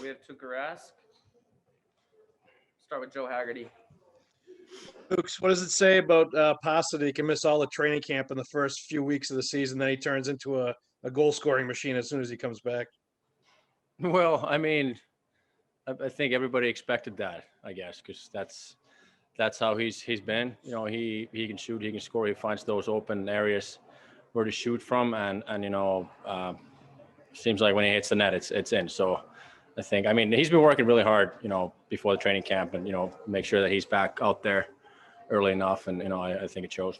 We have Tuukka Rask. Start with Joe Haggerty. Hooks, what does it say about Pastrnak that he can miss all the training camp in the first few weeks of the season, then he turns into a goal-scoring machine as soon as he comes back? Well, I mean, I think everybody expected that, I guess, because that's how he's been. You know, he can shoot, he can score, he finds those open areas where to shoot from, and you know, seems like when he hits the net, it's in. So I think, I mean, he's been working really hard, you know, before the training camp, and you know, make sure that he's back out there early enough, and you know, I think it shows.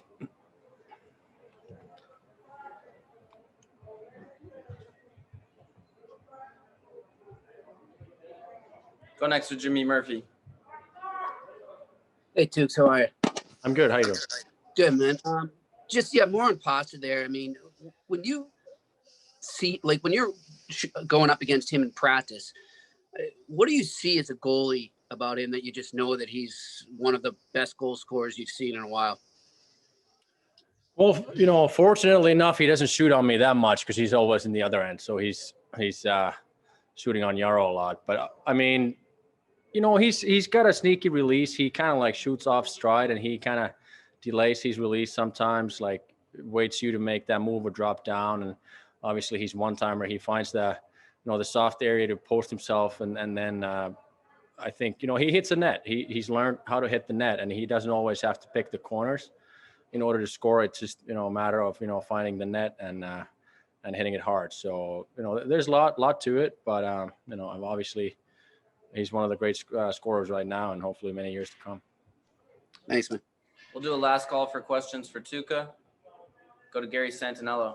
Go next to Jimmy Murphy. Hey, Tukes, how are you? I'm good. How you doing? Good, man. Just more on Pasta there. I mean, when you see, like, when you're going up against him in practice, what do you see as a goalie about him that you just know that he's one of the best goal scorers you've seen in a while? Well, you know, fortunately enough, he doesn't shoot on me that much because he's always in the other end. So he's shooting on Yarrow a lot. But I mean, you know, he's got a sneaky release. He kind of like shoots off stride, and he kind of delays his release sometimes, like waits you to make that move or drop down. And obviously he's one-timer. He finds the, you know, the soft area to post himself. And then I think, you know, he hits the net. He's learned how to hit the net, and he doesn't always have to pick the corners in order to score. It's just, you know, a matter of, you know, finding the net and hitting it hard. So, you know, there's a lot to it, but, you know, obviously he's one of the great scorers right now, and hopefully many years to come. Thanks, man. We'll do a last call for questions for Tuukka. Go to Gary Santinello.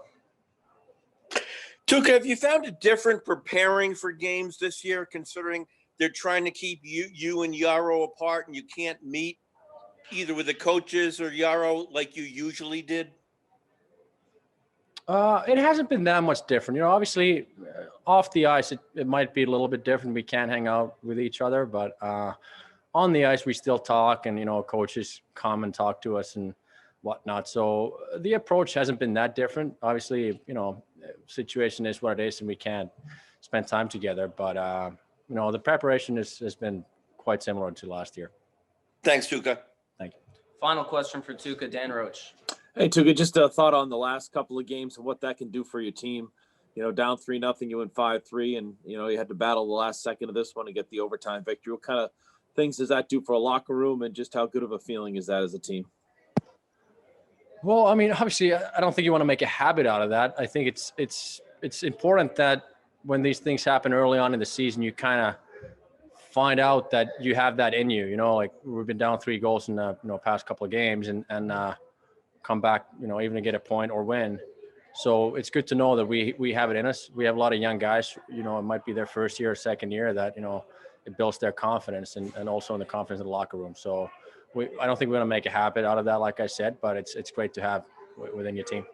Tuukka, have you found it different preparing for games this year, considering they're trying to keep you and Yarrow apart, and you can't meet either with the coaches or Yarrow like you usually did? It hasn't been that much different. You know, obviously off the ice, it might be a little bit different. We can't hang out with each other, but on the ice, we still talk, and, you know, coaches come and talk to us and whatnot. So the approach hasn't been that different. Obviously, you know, situation is what it is, and we can't spend time together, but you know, the preparation has been quite similar to last year. Thanks, Tuukka. Thank you. Final question for Tuukka, Dan Roach. Hey, Tuukka, just a thought on the last couple of games and what that can do for your team. You know, down 3-0, you went 5-3, and, you know, you had to battle the last second of this one to get the overtime victory. What kind of things does that do for a locker room, and just how good of a feeling is that as a team? Well, I mean, obviously, I don't think you want to make a habit out of that. I think it's important that when these things happen early on in the season, you kind of find out that you have that in you. You know, like we've been down 3 goals in the, you know, past couple of games, and come back, you know, even to get a point or win. So it's good to know that we have it in us. We have a lot of young guys, you know, it might be their first year or second year, that, you know, it builds their confidence and also in the confidence of the locker room. So I don't think we're going to make a habit out of that, like I said, but it's great to have within your team.